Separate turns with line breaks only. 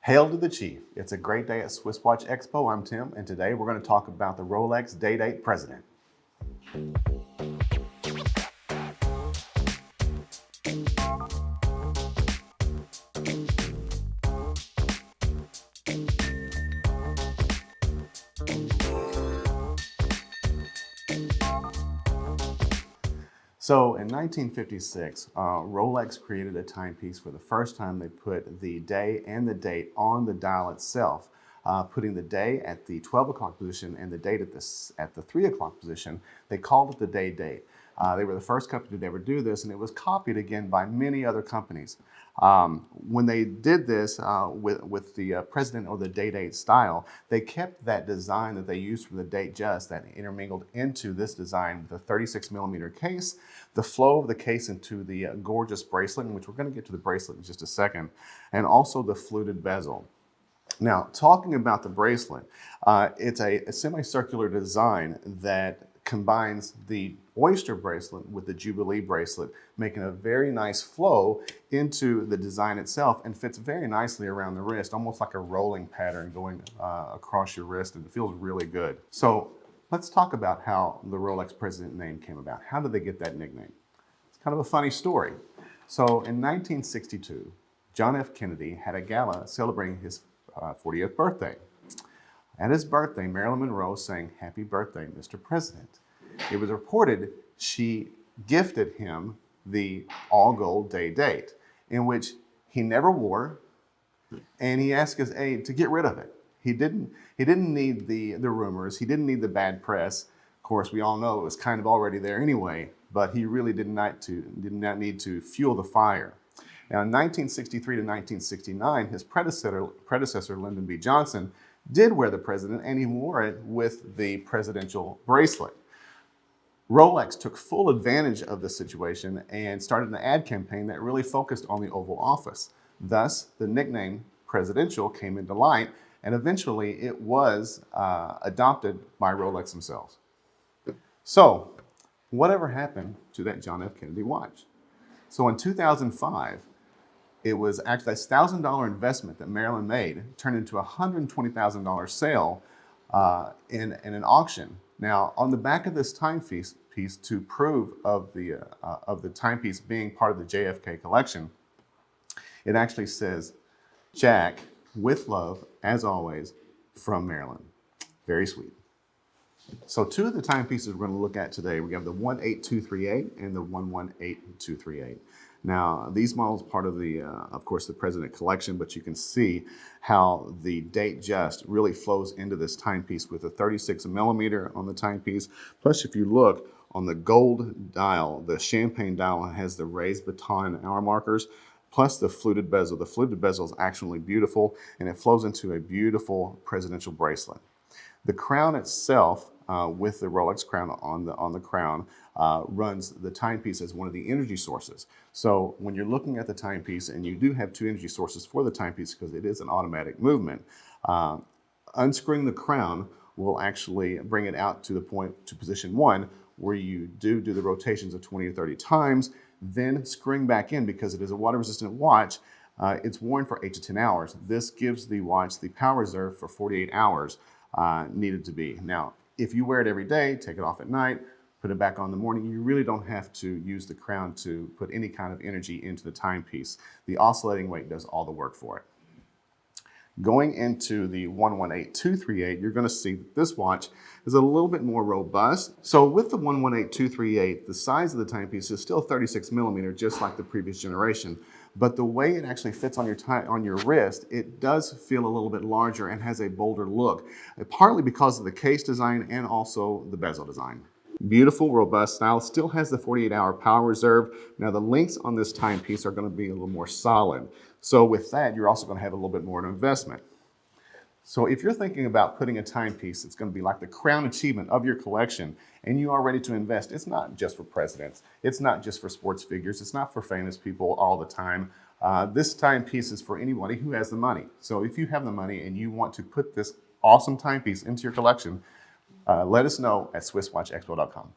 Hail to the Chief. It's a great day at Swiss Watch Expo. I'm Tim, and today we're going to talk about the Rolex Day-Date President. So in 1956, Rolex created a timepiece. For the first time, they put the day and the date on the dial itself, putting the day at the 12 o'clock position and the date at the 3 o'clock position. They called it the day-date. They were the first company to ever do this, and it was copied again by many other companies. When they did this with the president or the day-date style, they kept that design that they used for the date just, that intermingled into this design with a 36mm case, the flow of the case into the gorgeous bracelet, which we're going to get to the bracelet in just a second, and also the fluted bezel. Now, talking about the bracelet, it's a semicircular design that combines the oyster bracelet with the Jubilee bracelet, making a very nice flow into the design itself, and fits very nicely around the wrist, almost like a rolling pattern going across your wrist, and it feels really good. So let's talk about how the Rolex President name came about. How did they get that nickname? It's kind of a funny story. So in 1962, John F. Kennedy had a gala celebrating his 40th birthday. At his birthday, Marilyn Monroe sang, "Happy birthday, Mr. President." It was reported she gifted him the all-gold day-date, in which he never wore, and he asked his aide to get rid of it. He didn't need the rumors. He didn't need the bad press. Of course, we all know it was kind of already there anyway, but he really did not need to fuel the fire. Now, in 1963 to 1969, his predecessor, Lyndon B. Johnson, did wear the president, and he wore it with the presidential bracelet. Rolex took full advantage of the situation and started an ad campaign that really focused on the Oval Office. Thus, the nickname presidential came into light, and eventually it was adopted by Rolex themselves. So, whatever happened to that John F. Kennedy watch? So in 2005, it was actually a $1,000 investment that Marilyn made turned into a $120,000 sale in an auction. Now, on the back of this timepiece, to prove of the timepiece being part of the JFK collection, it actually says, "Jack, with love, as always, from Marilyn." Very sweet. So two of the timepieces we're going to look at today, we have the 18238 and the 118238. Now, these models are part of the, of course, the President collection, but you can see how the date just really flows into this timepiece with a 36mm on the timepiece. Plus, if you look on the gold dial, the champagne dial has the raised baton hour markers, plus the fluted bezel. The fluted bezel is actually beautiful, and it flows into a beautiful presidential bracelet. The crown itself, with the Rolex crown on the crown, runs the timepiece as one of the energy sources. So when you're looking at the timepiece, and you do have two energy sources for the timepiece because it is an automatic movement, unscrewing the crown will actually bring it out to the point to position 1, where you do the rotations of 20 or 30 times, then screwing back in, because it is a water-resistant watch. It's worn for 8 to 10 hours. This gives the watch the power reserve for 48 hours needed to be. Now, if you wear it every day, take it off at night, put it back on in the morning, you really don't have to use the crown to put any kind of energy into the timepiece. The oscillating weight does all the work for it. Going into the 118238, you're going to see that this watch is a little bit more robust. So with the 118238, the size of the timepiece is still 36mm, just like the previous generation. But the way it actually fits on your wrist, it does feel a little bit larger and has a bolder look, partly because of the case design and also the bezel design. Beautiful, robust style. Still has the 48-hour power reserve. Now, the links on this timepiece are going to be a little more solid. So with that, you're also going to have a little bit more of an investment. So if you're thinking about putting a timepiece that's going to be like the crown achievement of your collection, and you are ready to invest, it's not just for presidents. It's not just for sports figures. It's not for famous people all the time. This timepiece is for anybody who has the money. So if you have the money and you want to put this awesome timepiece into your collection, let us know at SwissWatchExpo.com.